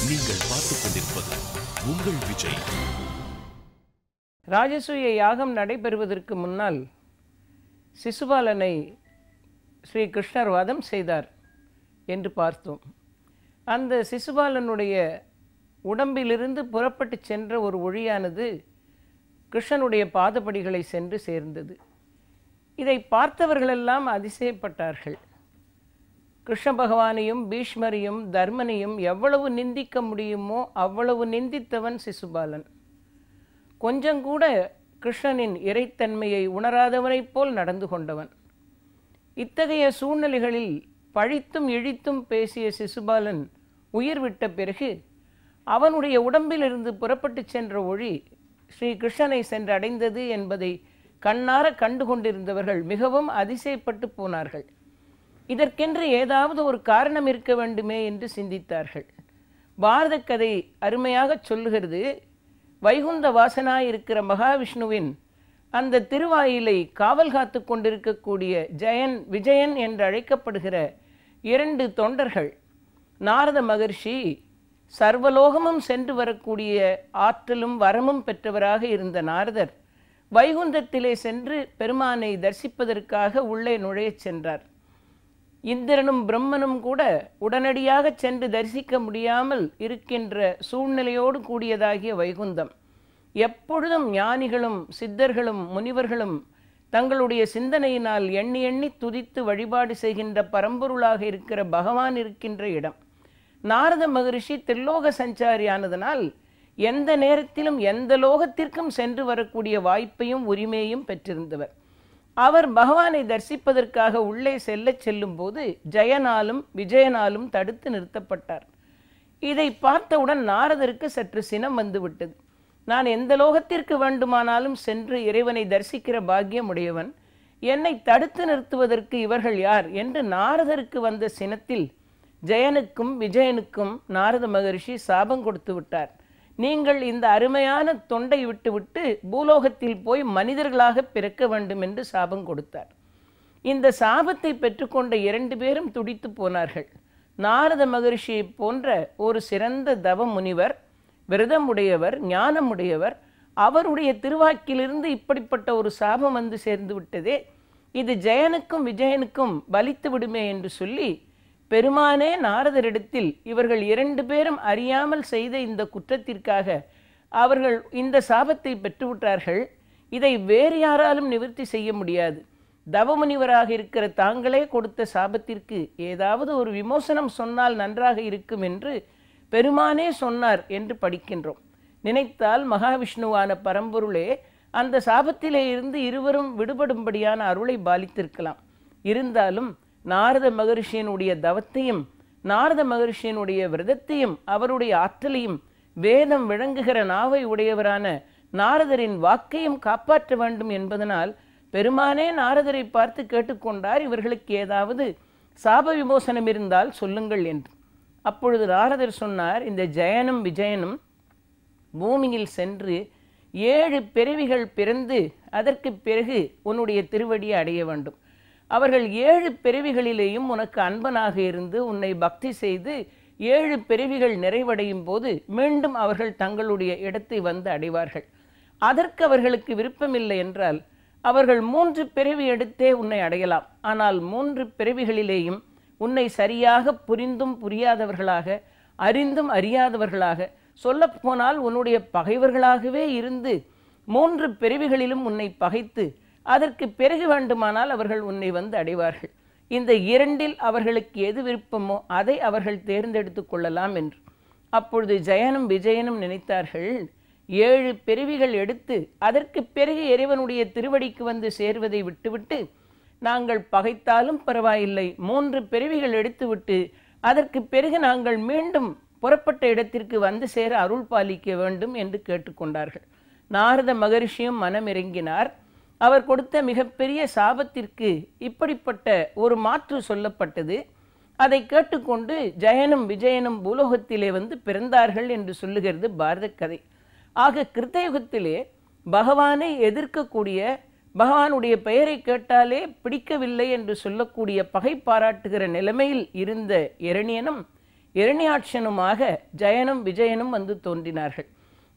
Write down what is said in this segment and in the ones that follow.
நீங்கள் பார்த்துக் கொண்டிருப்பது உங்கள் விஜய். ராஜசூய யாகம் நடைபெறுவதற்கு முன்னால் சிசுபாலனை ஸ்ரீ கிருஷ்ணர் வதம் செய்தார் என்று பார்த்தோம். அந்த சிசுபாலனுடைய உடம்பிலிருந்து புறப்பட்டு சென்ற ஒரு ஒளியானது கிருஷ்ணனுடைய பாதப்படிகளை சென்று சேர்ந்தது. இதை பார்த்தவர்களெல்லாம் அதிசயப்பட்டார்கள். கிருஷ்ண பகவானையும் பீஷ்மரையும் தர்மனையும் எவ்வளவு நிந்திக்க முடியுமோ அவ்வளவு நிந்தித்தவன் சிசுபாலன். கொஞ்சம் கூட கிருஷ்ணனின் இறைத்தன்மையை உணராதவனைப் போல் நடந்து கொண்டவன். இத்தகைய சூழ்நிலைகளில் பழித்தும் இழித்தும் பேசிய சிசுபாலன் உயிர் விட்ட பிறகு அவனுடைய உடம்பிலிருந்து புறப்பட்டு சென்ற ஒளி ஸ்ரீ கிருஷ்ணனை சென்றடைந்தது என்பதை கண்ணார கண்டு கொண்டிருந்தவர்கள் மிகவும் அதிசயப்பட்டு போனார்கள். இதற்கென்று ஏதாவது ஒரு காரணம் இருக்க வேண்டுமே என்று சிந்தித்தார்கள். பாரத கதை அருமையாக சொல்லுகிறது. வைகுந்த வாசனாயிருக்கிற மகாவிஷ்ணுவின் அந்த திருவாயிலை காவல் காத்து கொண்டிருக்கக்கூடிய ஜெயன் விஜயன் என்று அழைக்கப்படுகிற 2 தொண்டர்கள், நாரத மகர்ஷி சர்வலோகமும் சென்று வரக்கூடிய ஆற்றலும் வரமும் பெற்றவராக இருந்த நாரதர் வைகுந்தத்திலே சென்று பெருமானை தரிசிப்பதற்காக உள்ளே நுழையச் சென்றார். இந்திரனும் பிரம்மனும் கூட உடனடியாக சென்று தரிசிக்க முடியாமல் இருக்கின்ற சூழ்நிலையோடு கூடியதாகிய வைகுந்தம் எப்பொழுதும் ஞானிகளும் சித்தர்களும் முனிவர்களும் தங்களுடைய சிந்தனையினால் எண்ணி எண்ணி துதித்து வழிபாடு செய்கின்ற பரம்பொருளாக இருக்கிற பகவான் இருக்கின்ற இடம். நாரத மகரிஷி திரிலோக சஞ்சாரியானதனால் எந்த நேரத்திலும் எந்த லோகத்திற்கும் சென்று வரக்கூடிய வாய்ப்பையும் உரிமையும் பெற்றிருந்தவர். அவர் பகவானை தரிசிப்பதற்காக உள்ளே செல்லும் போது ஜெயனாலும் விஜயனாலும் தடுத்து நிறுத்தப்பட்டார். இதை பார்த்தவுடன் நாரதருக்கு சற்று சினம் வந்துவிட்டது. நான் எந்த லோகத்திற்கு வேண்டுமானாலும் சென்று இறைவனை தரிசிக்கிற பாக்கியம் உடையவன், என்னை தடுத்து நிறுத்துவதற்கு இவர்கள் யார் என்று நாரதருக்கு வந்த சினத்தில் ஜெயனுக்கும் விஜயனுக்கும் நாரத மகரிஷி சாபம் கொடுத்து விட்டார். நீங்கள் இந்த அருமையான தொண்டை விட்டுவிட்டு பூலோகத்தில் போய் மனிதர்களாக பிறக்க வேண்டும் என்று சாபம் கொடுத்தார். இந்த சாபத்தை பெற்றுக்கொண்ட 2 பேரும் துடித்து போனார்கள். நாரத மகரிஷியை போன்ற ஒரு சிறந்த தவ முனிவர், விரதமுடையவர், ஞானமுடையவர், அவருடைய திருவாக்கிலிருந்து இப்படிப்பட்ட ஒரு சாபம் வந்து சேர்ந்து விட்டதே, இது ஜெயனுக்கும் விஜயனுக்கும் பலித்து விடுமே என்று சொல்லி பெருமானே நாரதரிடத்தில் இவர்கள் 2 பேரும் அறியாமல் செய்த இந்த குற்றத்திற்காக அவர்கள் இந்த சாபத்தை பெற்றுவிட்டார்கள், இதை வேறு யாராலும் நிவர்த்தி செய்ய முடியாது, தவமுனிவராக இருக்கிற தாங்களே கொடுத்த சாபத்திற்கு ஏதாவது ஒரு விமோசனம் சொன்னால் நன்றாக இருக்கும் என்று பெருமானே சொன்னார் என்று படிக்கின்றோம். நினைத்தால் மகாவிஷ்ணுவான பரம்பொருளே அந்த சாபத்திலே இருந்து இருவரும் விடுபடும்படியான அருளை பாலித்திருக்கலாம். இருந்தாலும் நாரத மகரிஷியனுடைய தவத்தையும் நாரத மகரிஷியனுடைய விரதத்தையும் அவருடைய ஆற்றலையும் வேதம் விளங்குகிற நாவை உடையவரான நாரதரின் வாக்கையும் காப்பாற்ற வேண்டும் என்பதனால் பெருமானே நாரதரை பார்த்து கேட்டுக்கொண்டார், இவர்களுக்கு ஏதாவது சாப விமோசனம் இருந்தால் சொல்லுங்கள் என்று. அப்பொழுது நாரதர் சொன்னார், இந்த ஜெயனும் விஜயனும் பூமியில் சென்று 7 பிறவிகள் பிறந்து அதற்கு பிறகு உன்னுடைய திருவடியை அடைய வேண்டும். அவர்கள் 7 பிறவிகளிலேயும் உனக்கு அன்பனாக இருந்து உன்னை பக்தி செய்து 7 பிறவிகள் நிறைவடையும் போது மீண்டும் அவர்கள் தங்களுடைய இடத்தை வந்து அடைவார்கள். அதற்கு அவர்களுக்கு விருப்பமில்லை என்றால் அவர்கள் 3 பிறவி எடுத்தே உன்னை அடையலாம். ஆனால் 3 பிறவிகளிலேயும் உன்னை சரியாக புரிந்தும் புரியாதவர்களாக, அறிந்தும் அறியாதவர்களாக, சொல்லப்போனால் உன்னுடைய பகைவர்களாகவே இருந்து 3 பிறவிகளிலும் உன்னை பகைத்து அதற்கு பிறகு வேண்டுமானால் அவர்கள் உன்னை வந்து அடைவார்கள். இந்த 2இல் அவர்களுக்கு எது விருப்பமோ அதை அவர்கள் தேர்ந்தெடுத்து கொள்ளலாம் என்று. அப்பொழுது ஜெயனும் விஜயனும் நினைத்தார்கள், 7 பிறவிகள் எடுத்து அதற்கு பிறகு இறைவனுடைய திருவடிக்கு வந்து சேர்வதை விட்டுவிட்டு நாங்கள் பகைத்தாலும் பரவாயில்லை, 3 பிறவிகள் எடுத்துவிட்டு அதற்கு பிறகு நாங்கள் மீண்டும் புறப்பட்ட இடத்திற்கு வந்து சேர அருள் பாலிக்க வேண்டும் என்று கேட்டுக்கொண்டார்கள். நாரத மகரிஷியும் மனமிறங்கினார். அவர் கொடுத்த மிகப்பெரிய சாபத்திற்கு இப்படிப்பட்ட ஒரு மாற்று சொல்லப்பட்டது. அதை கேட்டுக்கொண்டு ஜெயனும் விஜயனும் பூலோகத்திலே வந்து பிறந்தார்கள் என்று சொல்லுகிறது பாரத கதை. ஆக கிருத்தயுகத்திலே பகவானை எதிர்க்கக்கூடிய, பகவானுடைய பெயரை கேட்டாலே பிடிக்கவில்லை என்று சொல்லக்கூடிய, பகை பாராட்டுகிற நிலைமையில் இருந்த இரணியனும் இரணியாட்சனுமாக ஜெயனும் விஜயனும் வந்து தோன்றினார்கள்.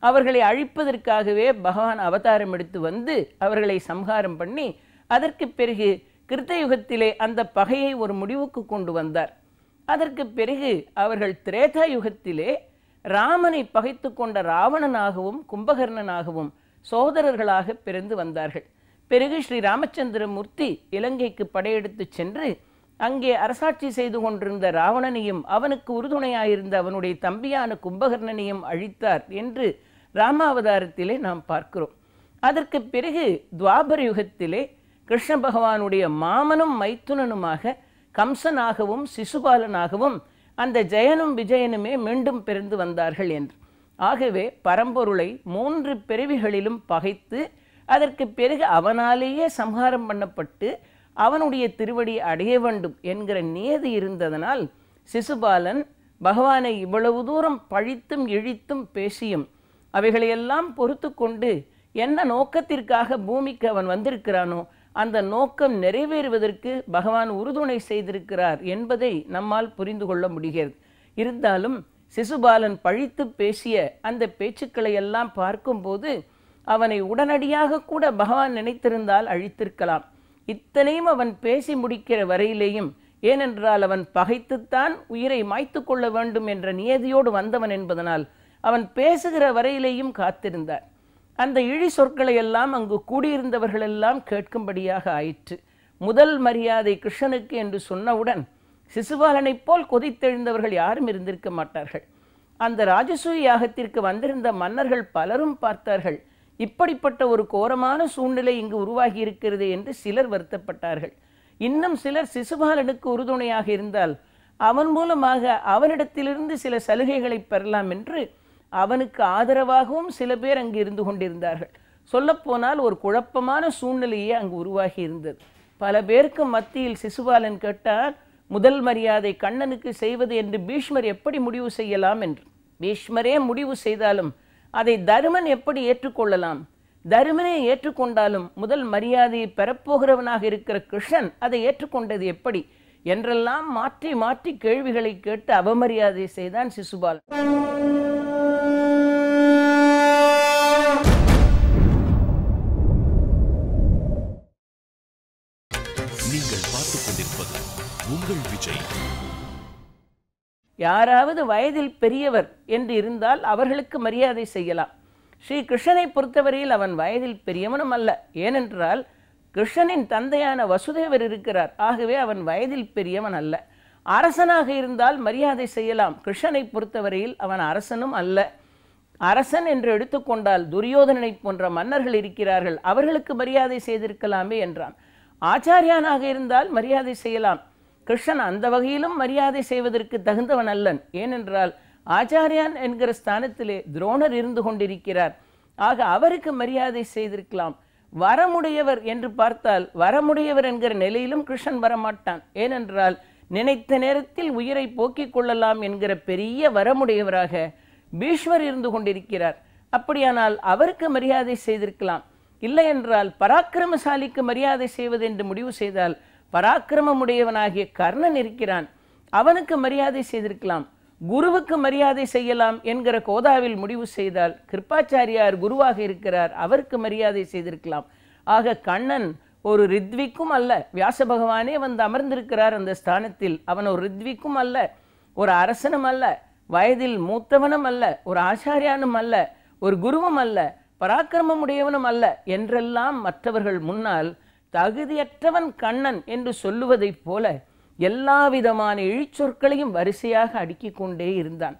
அவர்களை அழிப்பதற்காகவே பகவான் அவதாரம் எடுத்து வந்து அவர்களை சம்ஹாரம் பண்ணி அதற்கு பிறகு கிருத்தயுகத்திலே அந்த பகையை ஒரு முடிவுக்கு கொண்டு வந்தார். அதற்கு பிறகு அவர்கள் திரேதா யுகத்திலே ராமனை பகைத்து கொண்ட ராவணனாகவும் கும்பகர்ணனாகவும் சோதரர்களாக பிறந்து வந்தார்கள். பிறகு ஸ்ரீ ராமச்சந்திரமூர்த்தி இலங்கைக்கு படையெடுத்து சென்று அங்கே அரசாட்சி செய்து கொண்டிருந்த ராவணனையும் அவனுக்கு உறுதுணையாயிருந்த அவனுடைய தம்பியான கும்பகர்ணனையும் அழித்தார் என்று ராமாவதாரத்திலே நாம் பார்க்கிறோம். அதற்கு பிறகு துவாபர யுகத்திலே கிருஷ்ண பகவானுடைய மாமனும் மைத்துனனுமாக கம்சனாகவும் சிசுபாலனாகவும் அந்த ஜெயனும் விஜயனுமே மீண்டும் பிறந்து வந்தார்கள் என்று. ஆகவே பரம்பொருளை 3 பிறவிகளிலும் பகைத்து அதற்கு பிறகு அவனாலேயே சம்ஹாரம் பண்ணப்பட்டு அவனுடைய திருவடி அடைய வேண்டும் என்கிற நியதி இருந்ததனால் சிசுபாலன் பகவானை இவ்வளவு தூரம் பழித்தும் இழித்தும் பேசியும் அவைகளையெல்லாம் பொறுத்து கொண்டு என்ன நோக்கத்திற்காக பூமிக்கு அவன் வந்திருக்கிறானோ அந்த நோக்கம் நிறைவேறுவதற்கு பகவான் உறுதுணை செய்திருக்கிறார் என்பதை நம்மால் புரிந்து கொள்ள முடிகிறது. இருந்தாலும் சிசுபாலன் பழித்து பேசிய அந்த பேச்சுக்களை எல்லாம் பார்க்கும்போது அவனை உடனடியாக கூட பகவான் நினைத்திருந்தால் அழித்திருக்கலாம். இத்தனையும் அவன் பேசி முடிக்கிற வரையிலேயும், ஏனென்றால் அவன் பகைத்துத்தான் உயிரை மாய்த்து கொள்ள வேண்டும் என்ற நியதியோடு வந்தவன் என்பதனால் அவன் பேசுகிற வரையிலேயும் காத்திருந்தார். அந்த இழி சொற்களை எல்லாம் அங்கு கூடியிருந்தவர்களெல்லாம் கேட்கும்படியாக ஆயிற்று. முதல் மரியாதை கிருஷ்ணனுக்கு என்று சொன்னவுடன் சிசுபாலனைப் போல் கொதித்தெழுந்தவர்கள் யாரும் இருந்திருக்க மாட்டார்கள். அந்த ராஜசூய யாகத்திற்கு வந்திருந்த மன்னர்கள் பலரும் பார்த்தார்கள், இப்படிப்பட்ட ஒரு கோரமான சூழ்நிலை இங்கு உருவாகி இருக்கிறது என்று சிலர் வருத்தப்பட்டார்கள். இன்னும் சிலர் சிசுபாலனுக்கு உறுதுணையாக இருந்தால் அவன் மூலமாக அவனிடத்திலிருந்து சில சலுகைகளை பெறலாம் என்று அவனுக்கு ஆதரவாகவும் சில பேர் அங்கு இருந்து கொண்டிருந்தார்கள். சொல்லப்போனால் ஒரு குழப்பமான சூழ்நிலையே அங்கு உருவாகி இருந்தது. பல பேருக்கு மத்தியில் சிசுபாலன் கேட்டால், முதல் மரியாதை கண்ணனுக்கு செய்வது என்று பீஷ்மர் எப்படி முடிவு செய்யலாம் என்று. பீஷ்மரே முடிவு செய்தாலும் அதை தருமன் எப்படி ஏற்றுக்கொள்ளலாம்? தருமனை ஏற்றுக்கொண்டாலும் முதல் மரியாதையை பெறப்போகிறவனாக இருக்கிற கிருஷ்ணன் அதை ஏற்றுக்கொண்டது எப்படி என்றெல்லாம் மாற்றி மாற்றி கேள்விகளை கேட்டு அவமரியாதை செய்தான் சிசுபாலன். நீங்கள் பார்த்துக் கொண்டிருப்பது உங்கள் விஜய். யாராவது வயதில் பெரியவர் என்று இருந்தால் அவர்களுக்கு மரியாதை செய்யலாம். ஸ்ரீ கிருஷ்ணனை பொறுத்தவரையில் அவன் வயதில் பெரியவனும் அல்ல. ஏனென்றால் கிருஷ்ணனின் தந்தையான வசுதேவர் இருக்கிறார். ஆகவே அவன் வயதில் பெரியவன் அல்ல. அரசனாக இருந்தால் மரியாதை செய்யலாம். கிருஷ்ணனை பொறுத்தவரையில் அவன் அரசனும் அல்ல. அரசன் என்று எடுத்துக்கொண்டால் துரியோதனனை போன்ற மன்னர்கள் இருக்கிறார்கள், அவர்களுக்கு மரியாதை செய்திருக்கலாமே என்றான். ஆச்சாரியானாக இருந்தால் மரியாதை செய்யலாம். கிருஷ்ணன் அந்த வகையிலும் மரியாதை செய்வதற்கு தகுந்தவன் அல்லன். ஏனென்றால் ஆச்சாரியான் என்கிற ஸ்தானத்திலே துரோணர் இருந்து கொண்டிருக்கிறார். ஆக அவருக்கு மரியாதை செய்திருக்கலாம். வரமுடையவர் என்று பார்த்தால் வரமுடையவர் என்கிற நிலையிலும் கிருஷ்ணன் வரமாட்டான். ஏனென்றால் நினைத்த நேரத்தில் உயிரை போக்கிக் கொள்ளலாம் என்கிற பெரிய வரமுடையவராக பீஷ்மர் இருந்து கொண்டிருக்கிறார். அப்படியானால் அவருக்கு மரியாதை செய்திருக்கலாம். இல்லை என்றால் பராக்கிரமசாலிக்கு மரியாதை செய்வது என்று முடிவு செய்தால் பராக்கிரமமுடையவனாகிய கர்ணன் இருக்கிறான், அவனுக்கு மரியாதை செய்திருக்கலாம். குருவுக்கு மரியாதை செய்யலாம் என்கிற கோதாவில் முடிவு செய்தால் கிருப்பாச்சாரியார் குருவாக இருக்கிறார், அவருக்கு மரியாதை செய்திருக்கலாம். ஆக கண்ணன் ஒரு ரித்விக்கும் அல்ல, வியாச பகவானே வந்து அமர்ந்திருக்கிறார் அந்த ஸ்தானத்தில். அவன் ஒரு ரித்விக்கும் அல்ல, ஒரு அரசனும் அல்ல, வயதில் மூத்தவனும் அல்ல, ஒரு ஆச்சாரியானும் அல்ல, ஒரு குருவும் அல்ல, பராக்கிரமம் உடையவனும் அல்ல என்றெல்லாம் மற்றவர்கள் முன்னால் தகுதியற்றவன் கண்ணன் என்று சொல்லுவதைப் போல எல்லா விதமான இழிச்சொற்களையும் வரிசையாக அடுக்கிக் கொண்டே இருந்தான்.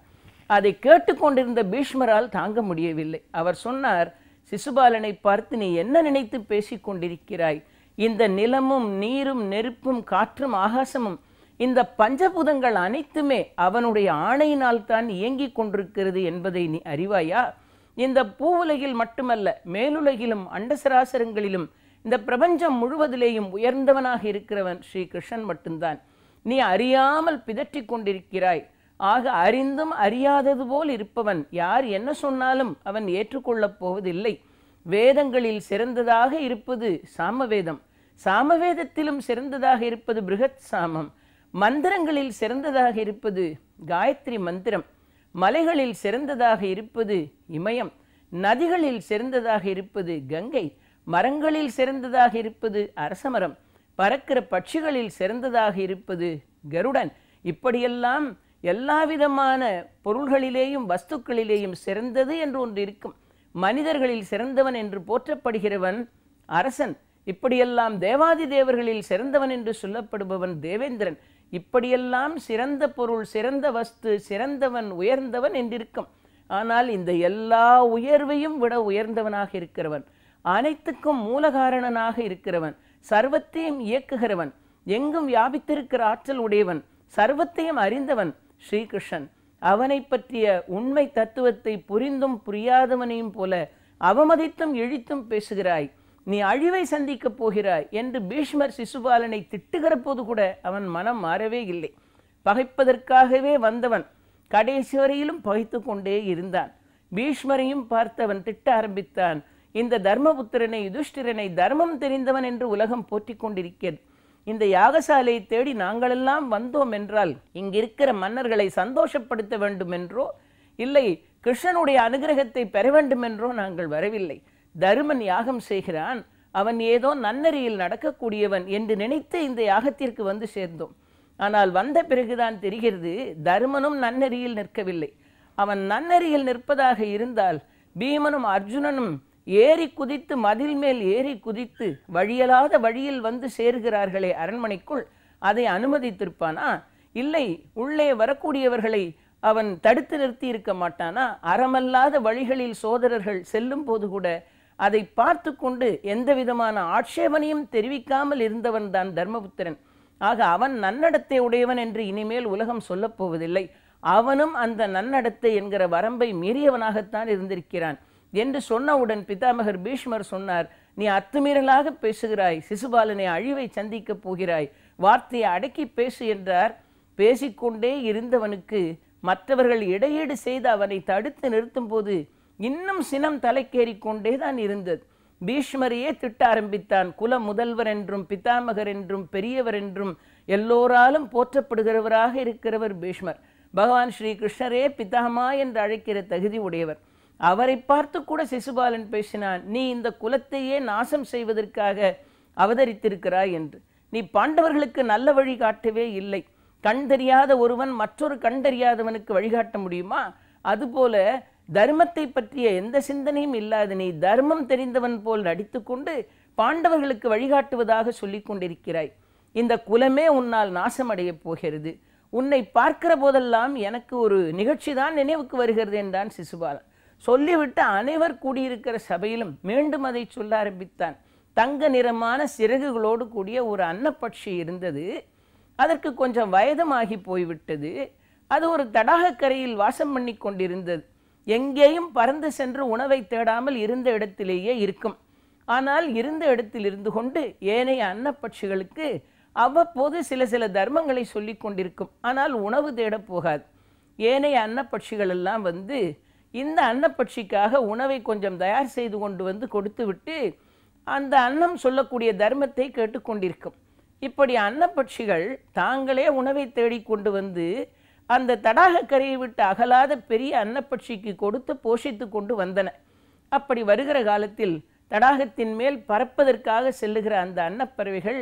அதை கேட்டுக்கொண்டிருந்த பீஷ்மரால் தாங்க முடியவில்லை. அவர் சொன்னார், சிசுபாலனை பார்த்து நீ என்ன நினைத்து பேசிக்கொண்டிருக்கிறாய்? இந்த நிலமும் நீரும் நெருப்பும் காற்றும் ஆகாசமும் இந்த பஞ்சபூதங்கள் அனைத்துமே அவனுடைய ஆணையினால் தான் இயங்கிக் கொண்டிருக்கிறது என்பதை நீ அறிவாயா? இந்த பூவுலகில் மட்டுமல்ல, மேலுலகிலும் அண்டசராசரங்களிலும் இந்த பிரபஞ்சம் முழுவதிலேயும் உயர்ந்தவனாக இருக்கிறவன் ஸ்ரீ கிருஷ்ணன் மட்டும்தான். நீ அறியாமல் பிதற்றி கொண்டிருக்கிறாய். ஆக அறிந்தும் அறியாதது போல் இருப்பவன் யார் என்ன சொன்னாலும் அவன் ஏற்றுக்கொள்ளப் போவதில்லை. வேதங்களில் சிறந்ததாக இருப்பது சாமவேதம், சாமவேதத்திலும் சிறந்ததாக இருப்பது பிருகத் சாமம். மந்திரங்களில் சிறந்ததாக இருப்பது காயத்ரி மந்திரம், மலைகளில் சிறந்ததாக இருப்பது இமயம், நதிகளில் சிறந்ததாக இருப்பது கங்கை, மரங்களில் சிறந்ததாக இருப்பது அரசமரம், பறக்கிற பட்சிகளில் சிறந்ததாக இருப்பது கருடன். இப்படியெல்லாம் எல்லாவிதமான பொருள்களிலேயும் வஸ்துக்களிலேயும் சிறந்தது என்று ஒன்று இருக்கும். மனிதர்களில் சிறந்தவன் என்று போற்றப்படுகிறவன் அரசன். இப்படியெல்லாம் தேவாதி தேவர்களில் சிறந்தவன் என்று சொல்லப்படுபவன் தேவேந்திரன். இப்படியெல்லாம் சிறந்த பொருள், சிறந்த வஸ்து, சிறந்தவன், உயர்ந்தவன் என்றிருக்கும். ஆனால் இந்த எல்லா உயர்வையும் விட உயர்ந்தவனாக இருக்கிறவன், அனைத்துக்கும் மூலகாரணனாக இருக்கிறவன், சர்வத்தையும் இயக்குகிறவன், எங்கும் வியாபித்திருக்கிற ஆற்றல் உடையவன், சர்வத்தையும் அறிந்தவன் ஸ்ரீகிருஷ்ணன். அவனை பற்றிய உண்மை தத்துவத்தை புரிந்தும் புரியாதவனையும் போல அவமதித்தும் இழித்தும் பேசுகிறாய், நீ அழிவை சந்திக்கப் போகிறாய் என்று பீஷ்மர் சிசுபாலனை திட்டுகிற போது கூட அவன் மனம் மாறவே இல்லை. பகைப்பதற்காகவே வந்தவன் கடைசி வரையிலும் பகைத்து கொண்டே இருந்தான். பீஷ்மரையும் பார்த்தவன் திட்ட ஆரம்பித்தான். இந்த தர்மபுத்திரனை, யுதிஷ்டிரனை தர்மம் தெரிந்தவன் என்று உலகம் போற்றிக் கொண்டிருக்கிறது. இந்த யாகசாலையை தேடி நாங்களெல்லாம் வந்தோம் என்றால் இங்கிருக்கிற மன்னர்களை சந்தோஷப்படுத்த வேண்டும் என்றோ, இல்லை கிருஷ்ணனுடைய அனுகிரகத்தை பெற வேண்டும் என்றோ நாங்கள் வரவில்லை. தருமன் யாகம் செய்கிறான், அவன் ஏதோ நன்னறியில் நடக்கக்கூடியவன் என்று நினைத்து இந்த யாகத்திற்கு வந்து சேர்ந்தோம். ஆனால் வந்த பிறகுதான் தெரிகிறது தருமனும் நன்னறியில் நிற்கவில்லை. அவன் நன்னறியில் நிற்பதாக இருந்தால் பீமனும் அர்ஜுனனும் ஏறி குதித்து, மதில் மேல் ஏறி குதித்து வழியலாத வழியில் வந்து சேருகிறார்களே அரண்மனைக்குள், அதை அனுமதித்திருப்பானா? இல்லை, உள்ளே வரக்கூடியவர்களை அவன் தடுத்து நிறுத்தி இருக்க மாட்டானா? அறமல்லாத வழிகளில் சோதரர்கள் செல்லும் போது கூட அதை பார்த்து கொண்டு எந்த விதமான ஆட்சேபனையும் தெரிவிக்காமல் இருந்தவன் தான் தர்மபுத்திரன். ஆக அவன் நன்னடத்தை உடையவன் என்று இனிமேல் உலகம் சொல்லப் போவதில்லை. அவனும் அந்த நன்னடத்தை என்கிற வரம்பை மீறியவனாகத்தான் இருந்திருக்கிறான் என்று சொன்னவுடன் பிதாமகர் பீஷ்மர் சொன்னார், நீ அத்துமீறலாக பேசுகிறாய், சிசுபாலனை அழிவை சந்திக்கப் போகிறாய், வார்த்தையை அடக்கி பேசு என்றார். பேசிக்கொண்டே இருந்தவனுக்கு மற்றவர்கள் இடையீடு செய்து அவனை தடுத்து நிறுத்தும் போது இன்னும் சினம் தலைக்கேறிக்கொண்டே தான் இருந்தது. பீஷ்மரையே திட்ட ஆரம்பித்தான். குல முதல்வர் என்றும் பிதாமகர் என்றும் பெரியவர் என்றும் எல்லோராலும் போற்றப்படுகிறவராக இருக்கிறவர் பீஷ்மர். பகவான் ஸ்ரீ கிருஷ்ணரே பிதாமா என்று அழைக்கிற தகுதி உடையவர். அவரை பார்த்து கூட சிசுபாலன் பேசினான், நீ இந்த குலத்தையே நாசம் செய்வதற்காக அவதரித்திருக்கிறாய் என்று. நீ பாண்டவர்களுக்கு நல்ல வழி காட்டவே இல்லை. கண் தெரியாத ஒருவன் மற்றொரு கண் தெரியாதவனுக்கு வழிகாட்ட முடியுமா? அதுபோல தர்மத்தை பற்றிய எந்த சிந்தனையும் இல்லாத நீ தர்மம் தெரிந்தவன் போல் நடித்து கொண்டு பாண்டவர்களுக்கு வழிகாட்டுவதாக சொல்லிக் கொண்டிருக்கிறாய். இந்த குலமே உன்னால் நாசமடையப் போகிறது. உன்னை பார்க்கிற போதெல்லாம் எனக்கு ஒரு நிகழ்ச்சி தான் நினைவுக்கு வருகிறது என்றான் சிசுபாலன். சொல்லிவிட்டு அனைவர் கூடியிருக்கிற சபையிலும் மீண்டும் அதை சொல்ல ஆரம்பித்தான். தங்க நிறமான சிறகுகளோடு கூடிய ஒரு அன்னப்பட்சி இருந்தது. அதற்கு கொஞ்சம் வயதுமாகி போய்விட்டது. அது ஒரு தடாகக்கரையில் வாசம் பண்ணி கொண்டிருந்தது. எங்கேயும் பறந்து சென்று உணவை தேடாமல் இருந்த இடத்திலேயே இருக்கும். ஆனால் இருந்த இடத்தில் இருந்து கொண்டு ஏனைய அன்னப்பட்சிகளுக்கு அவ்வப்போது சில சில தர்மங்களை சொல்லி கொண்டிருக்கும். ஆனால் உணவு தேடப் போகாது. ஏனைய அன்னப்பட்சிகள் எல்லாம் வந்து இந்த அன்னப்பட்சிக்காக உணவை கொஞ்சம் தயார் செய்து கொண்டு வந்து கொடுத்து விட்டு அந்த அன்னம் சொல்லக்கூடிய தர்மத்தை கேட்டுக்கொண்டிருக்கும். இப்படி அன்னப்பட்சிகள் தாங்களே உணவை தேடி கொண்டு வந்து அந்த தடாகக்கரையை விட்டு அகலாத பெரிய அன்னப்பட்சிக்கு கொடுத்து போஷித்து கொண்டு வந்தன. அப்படி வருகிற காலத்தில் தடாகத்தின் மேல் பறப்பதற்காக செல்லுகிற அந்த அன்னப்பறவைகள்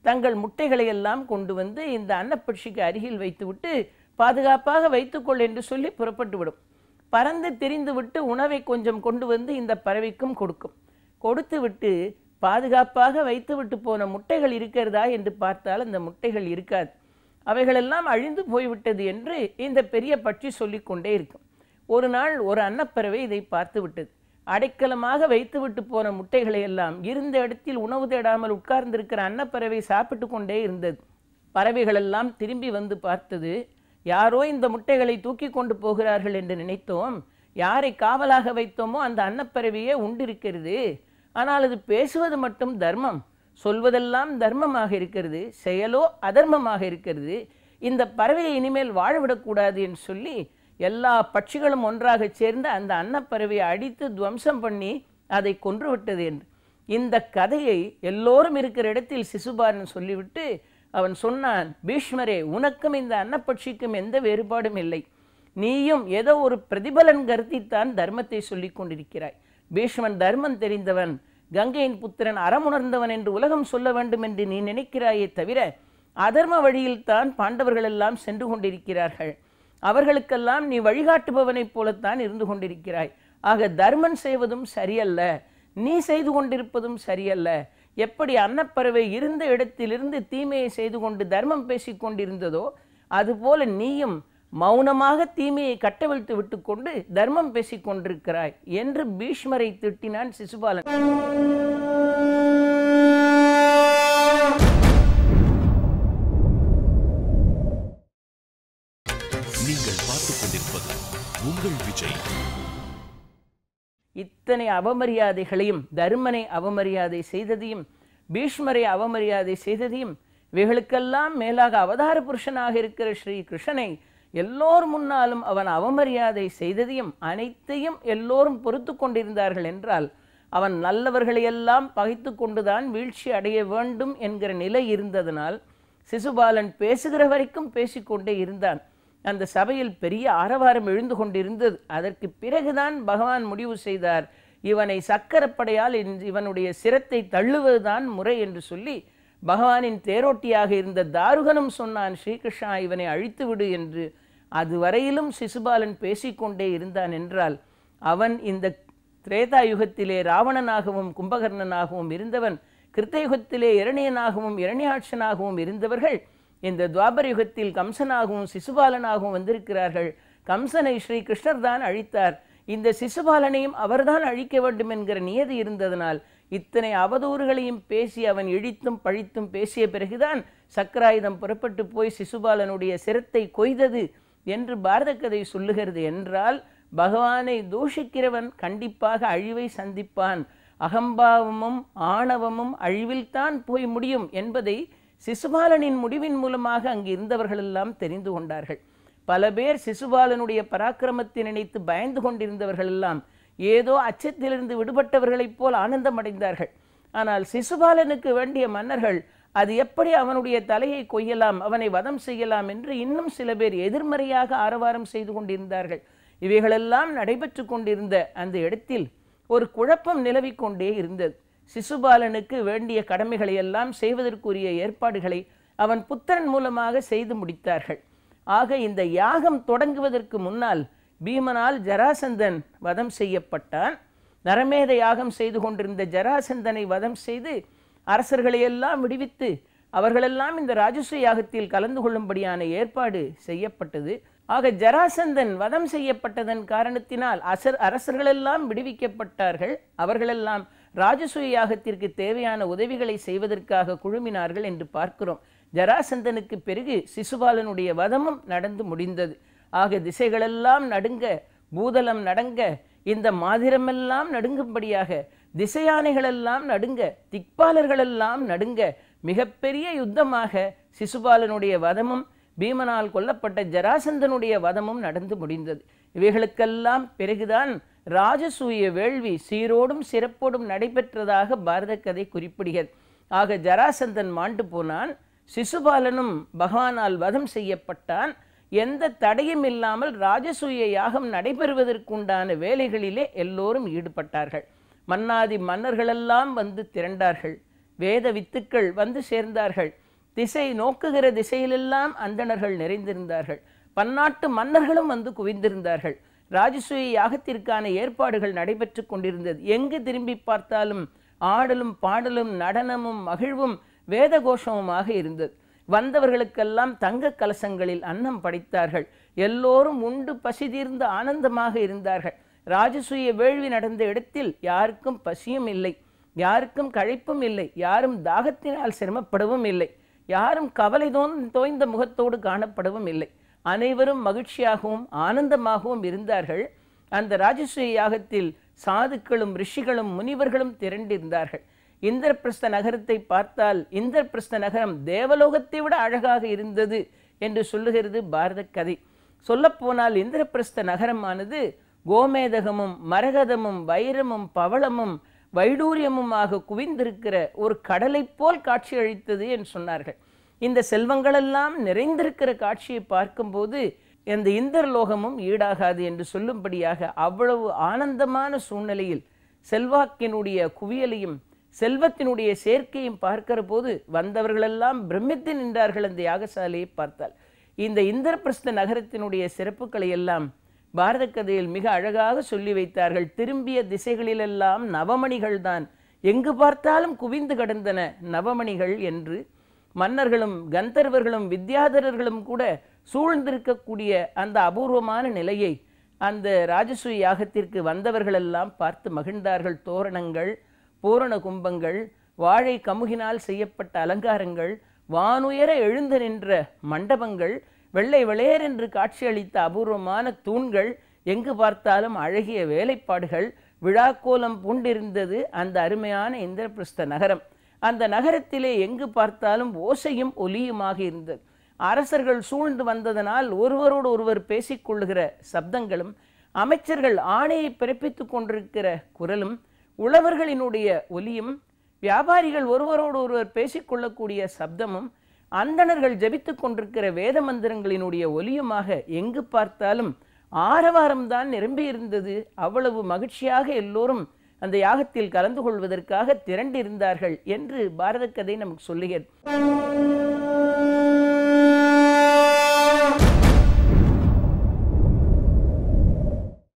தங்கள் முட்டைகளை எல்லாம் கொண்டு வந்து இந்த அன்னப்பட்சிக்கு அருகில் வைத்துவிட்டு பாதுகாப்பாக வைத்துக்கொள் என்று சொல்லி புறப்பட்டு விடும். பறந்து திரிந்து விட்டு உணவை கொஞ்சம் கொண்டு வந்து இந்த பறவைக்கும் கொடுக்கும். கொடுத்து விட்டு பாதுகாப்பாக வைத்து விட்டு போன முட்டைகள் இருக்கிறதா என்று பார்த்தால் அந்த முட்டைகள் இருக்காது. அவைகளெல்லாம் அழிந்து போய்விட்டது என்று இந்த பெரிய பட்சி சொல்லிக்கொண்டே இருக்கும். ஒரு நாள் ஒரு அன்னப்பறவை இதை பார்த்து விட்டது. அடைக்கலமாக வைத்துவிட்டு போன முட்டைகளை எல்லாம் இருந்த இடத்தில் உணவு தேடாமல் உட்கார்ந்திருக்கிற அன்னப்பறவை சாப்பிட்டு கொண்டே இருந்தது. பறவைகளெல்லாம் திரும்பி வந்து பார்த்தது. யாரோ இந்த முட்டைகளை தூக்கி கொண்டு போகிறார்கள் என்று நினைத்தோம். யாரை காவலாக வைத்தோமோ அந்த அன்னப்பறவையே உண்டிருக்கிறது. ஆனால் அது பேசுவது மட்டும் தர்மம், சொல்வதெல்லாம் தர்மமாக இருக்கிறது, செயலோ அதர்மமாக இருக்கிறது. இந்த பறவையை இனிமேல் வாழவிடக்கூடாது என்று சொல்லி எல்லா பட்சிகளும் ஒன்றாக சேர்ந்து அந்த அன்னப்பறவையை அடித்து துவம்சம் பண்ணி அதை கொன்றுவிட்டது என்று இந்த கதையை எல்லோரும் இருக்கிற இடத்தில் சிசுபாலன் சொல்லிவிட்டு அவன் சொன்னான், பீஷ்மரே, உனக்கும் இந்த அன்னப்பட்சிக்கும் எந்த வேறுபாடும் இல்லை. நீயும் ஏதோ ஒரு பிரதிபலன் கருத்தித்தான் தர்மத்தை சொல்லிக் கொண்டிருக்கிறாய். பீஷ்மன் தர்மம் தெரிந்தவன், கங்கையின் புத்திரன், அறமுணர்ந்தவன் என்று உலகம் சொல்ல வேண்டும் என்று நீ நினைக்கிறாயே தவிர அதர்ம வழியில் தான் பாண்டவர்கள் எல்லாம் சென்று கொண்டிருக்கிறார்கள். அவர்களுக்கெல்லாம் நீ வழிகாட்டுபவனைப் போலத்தான் இருந்து கொண்டிருக்கிறாய். ஆக தர்மம் செய்வதும் சரியல்ல, நீ செய்து கொண்டிருப்பதும் சரியல்ல. எப்படி அன்னப்பறவை இருந்த இடத்திலிருந்து தீமையை செய்து கொண்டு தர்மம் பேசிக் கொண்டிருந்ததோ அதுபோல நீயும் மௌனமாக தீமையை கட்டவிழ்த்து விட்டு கொண்டு தர்மம் பேசிக் கொண்டிருக்கிறாய் என்று பீஷ்மரை திட்டினான் சிசுபாலன். நீங்கள் பார்த்துக் கொண்டிருப்பது உங்கள் விஜய். இத்தனை அவமரியாதைகளையும், தர்மனை அவமரியாதை செய்ததையும், பீஷ்மரை அவமரியாதை செய்ததையும், இவைகளுக்கெல்லாம் மேலாக அவதார புருஷனாக இருக்கிற ஸ்ரீ கிருஷ்ணனை எல்லோர் முன்னாலும் அவன் அவமரியாதை செய்ததையும் அனைத்தையும் எல்லோரும் பொறுத்து கொண்டிருந்தார்கள் என்றால் அவன் நல்லவர்களையெல்லாம் பகைத்து கொண்டுதான் வீழ்ச்சி அடைய வேண்டும் என்கிற நிலை இருந்ததனால் சிசுபாலன் பேசுகிற வரைக்கும் பேசிக்கொண்டே இருந்தான். அந்த சபையில் பெரிய ஆரவாரம் எழுந்து கொண்டிருந்தது. அதற்கு பிறகுதான் பகவான் முடிவு செய்தார், இவனை சக்கரப்படையால் இவனுடைய சிரத்தை தள்ளுவதுதான் முறை என்று சொல்லி பகவானின் தேரோட்டியாக இருந்த தாருகனும் சொன்னான், ஸ்ரீகிருஷ்ணா இவனை அழித்து விடு என்று. அதுவரையிலும் சிசுபாலன் பேசிக்கொண்டே இருந்தான் என்றால் அவன் இந்த திரேதா யுகத்திலே ராவணனாகவும் கும்பகர்ணனாகவும் இருந்தவன், கிருத்தயுகத்திலே இரணியனாகவும் இரணியாட்சனாகவும் இருந்தவர்கள் இந்த துவாபர யுகத்தில் கம்சனாகவும் சிசுபாலனாகவும் வந்திருக்கிறார்கள். கம்சனை ஸ்ரீ கிருஷ்ணர் தான் அழித்தார். இந்த சிசுபாலனையும் அவர்தான் அழிக்க வேண்டும் என்கிற நியதி இருந்ததனால் இத்தனை அவதூறுகளையும் பேசி அவன் இழித்தும் பழித்தும் பேசிய பிறகுதான் சக்கராயுதம் புறப்பட்டு போய் சிசுபாலனுடைய சிரத்தை கொய்தது என்று பாரத கதை சொல்லுகிறது. என்றால் பகவானை தூஷிக்கிறவன் கண்டிப்பாக அழிவை சந்திப்பான். அகம்பாவமும் ஆணவமும் அழிவில்தான் போய் முடியும் என்பதை சிசுபாலனின் முடிவின் மூலமாக அங்கு இருந்தவர்களெல்லாம் தெரிந்து கொண்டார்கள். பல பேர் சிசுபாலனுடைய பராக்கிரமத்தை நினைத்து பயந்து கொண்டிருந்தவர்கள் எல்லாம் ஏதோ அச்சத்திலிருந்து விடுபட்டவர்களைப் போல் ஆனந்தம் அடைந்தார்கள். ஆனால் சிசுபாலனுக்கு வேண்டிய மன்னர்கள் அது எப்படி அவனுடைய தலையை கொய்யலாம், அவனை வதம் செய்யலாம் என்று இன்னும் சில பேர் எதிர்மறையாக ஆரவாரம் செய்து கொண்டிருந்தார்கள். இவைகளெல்லாம் நடைபெற்று கொண்டிருந்த அந்த இடத்தில் ஒரு குழப்பம் நிலவிக்கொண்டே இருந்தது. சிசுபாலனுக்கு வேண்டிய கடமைகளை எல்லாம் செய்வதற்குரிய ஏற்பாடுகளை அவன் புத்திரன் மூலமாக செய்து முடித்தார்கள். ஆக இந்த யாகம் தொடங்குவதற்கு முன்னால் பீமனால் ஜராசந்தன் வதம் செய்யப்பட்டான். நரமேத யாகம் செய்து கொண்டிருந்த ஜராசந்தனை வதம் செய்து அரசர்களையெல்லாம் விடுவித்து அவர்களெல்லாம் இந்த ராஜசூய யாகத்தில் கலந்து கொள்ளும்படியான ஏற்பாடு செய்யப்பட்டது. ஆக ஜராசந்தன் வதம் செய்யப்பட்டதன் காரணத்தினால் அரசர்களெல்லாம் விடுவிக்கப்பட்டார்கள். அவர்களெல்லாம் ராஜசூய யாகத்திற்கு தேவையான உதவிகளை செய்வதற்காக குழுமினார்கள் என்று பார்க்கிறோம். ஜராசந்தனுக்கு பிறகு சிசுபாலனுடைய வதமும் நடந்து முடிந்தது. ஆக திசைகளெல்லாம் நடுங்க, பூதலம் நடங்க, இந்த மாதிரமெல்லாம் நடுங்கும்படியாக திசையானைகளெல்லாம் நடுங்க, திக்பாலர்களெல்லாம் நடுங்க, மிகப்பெரிய யுத்தமாக சிசுபாலனுடைய வதமும் பீமனால் கொல்லப்பட்ட ஜராசந்தனுடைய வதமும் நடந்து முடிந்தது. இவைகளுக்கெல்லாம் பிறகுதான் ராஜசூய வேள்வி சீரோடும் சிறப்போடும் நடைபெற்றதாக பாரத கதை குறிப்பிடுகிறது. ஆக ஜராசந்தன் மாண்டு போனான், சிசுபாலனும் பகவானால் வதம் செய்யப்பட்டான். எந்த தடையும் இல்லாமல் ராஜசூய யாகம் நடைபெறுவதற்குண்டான வேலைகளிலே எல்லோரும் ஈடுபட்டார்கள். மன்னாதி மன்னர்களெல்லாம் வந்து திரண்டார்கள். வேத வித்துக்கள் வந்து சேர்ந்தார்கள். திசை நோக்குகிற திசையிலெல்லாம் அந்தணர்கள் நிறைந்திருந்தார்கள். பன்னாட்டு மன்னர்களும் வந்து குவிந்திருந்தார்கள். ராஜசூய யாகத்திற்கான ஏற்பாடுகள் நடைபெற்று கொண்டிருந்தது. எங்கு திரும்பி பார்த்தாலும் ஆடலும் பாடலும் நடனமும் மகிழ்வும் வேத கோஷமுமாக இருந்தது. வந்தவர்களுக்கெல்லாம் தங்க கலசங்களில் அன்னம் படைத்தார்கள். எல்லோரும் உண்டு பசி தீர்ந்து ஆனந்தமாக இருந்தார்கள். ராஜசூய வேள்வி நடந்த இடத்தில் யாருக்கும் பசியும் இல்லை, யாருக்கும் களைப்பும் இல்லை, யாரும் தாகத்தினால் சிரமப்படவும் இல்லை, யாரும் கவலை தோய்ந்த முகத்தோடு காணப்படவும் இல்லை. அனைவரும் மகிழ்ச்சியாகவும் ஆனந்தமாகவும் இருந்தார்கள். அந்த ராஜசூய யாகத்தில் சாதுக்களும் ரிஷிகளும் முனிவர்களும் திரண்டிருந்தார்கள். இந்திரபிரஸ்த நகரத்தை பார்த்தால் இந்திரபிரஸ்த நகரம் தேவலோகத்தை விட அழகாக இருந்தது என்று சொல்லுகிறது பாரத கதை. சொல்லப்போனால் இந்திரபிரஸ்த நகரமானது கோமேதகமும் மரகதமும் வைரமும் பவளமும் வைடூரியமுமாக குவிந்திருக்கிற ஒரு கடலை போல் காட்சியளித்தது என்று சொன்னார்கள். இந்த செல்வங்களெல்லாம் நிறைந்திருக்கிற காட்சியை பார்க்கும்போது இந்த இந்திரலோகமும் ஈடாகாது என்று சொல்லும்படியாக அவ்வளவு ஆனந்தமான சூழ்நிலையில் செல்வாக்கினுடைய குவியலையும் செல்வத்தினுடைய சேர்க்கையும் பார்க்கிற போது வந்தவர்களெல்லாம் பிரமித்து நின்றார்கள். அந்த யாகசாலையை பார்த்தால் இந்த இந்திரபிரஸ்த நகரத்தினுடைய சிறப்புகளை எல்லாம் பாரத கதையில் மிக அழகாக சொல்லி வைத்தார்கள். திரும்பிய திசைகளிலெல்லாம் நவமணிகள் தான், எங்கு பார்த்தாலும் குவிந்து கிடந்தன நவமணிகள் என்று. மன்னர்களும் கந்தர்வர்களும் வித்யாதரர்களும் கூட சூழ்ந்திருக்கக்கூடிய அந்த அபூர்வமான நிலையை அந்த ராஜசூய யாகத்திற்கு வந்தவர்களெல்லாம் பார்த்து மகிழ்ந்தார்கள். தோரணங்கள், பூரண கும்பங்கள், வாழை கமுகினால் செய்யப்பட்ட அலங்காரங்கள், வானுயர எழுந்து நின்ற மண்டபங்கள், வெள்ளை வெளையர் என்று காட்சியளித்த அபூர்வமான தூண்கள், எங்கு பார்த்தாலும் அழகிய வேலைப்பாடுகள், விழாக்கோலம் பூண்டிருந்தது அந்த அருமையான இந்திரபிரஸ்த நகரம். அந்த நகரத்திலே எங்கு பார்த்தாலும் ஓசையும் ஒலியுமாக இருந்தது. அரசர்கள் சூழ்ந்து வந்ததனால் ஒருவரோடு ஒருவர் பேசிக்கொள்ளுகிற சப்தங்களும், அமைச்சர்கள் ஆணையை பிறப்பித்து கொண்டிருக்கிற குரலும், உழவர்களினுடைய ஒலியும், வியாபாரிகள் ஒருவரோடு ஒருவர் பேசிக்கொள்ளக்கூடிய சப்தமும், அந்தணர்கள் ஜபித்து கொண்டிருக்கிற வேத மந்திரங்களினுடைய ஒலியுமாக எங்கு பார்த்தாலும் ஆரவாரம்தான் நிரம்பியிருந்தது. அவ்வளவு மகிழ்ச்சியாக எல்லோரும் அந்த யாகத்தில் கலந்து கொள்வதற்காக திரண்டிருந்தார்கள் என்று பாரத கதை நமக்கு சொல்லுகிறது.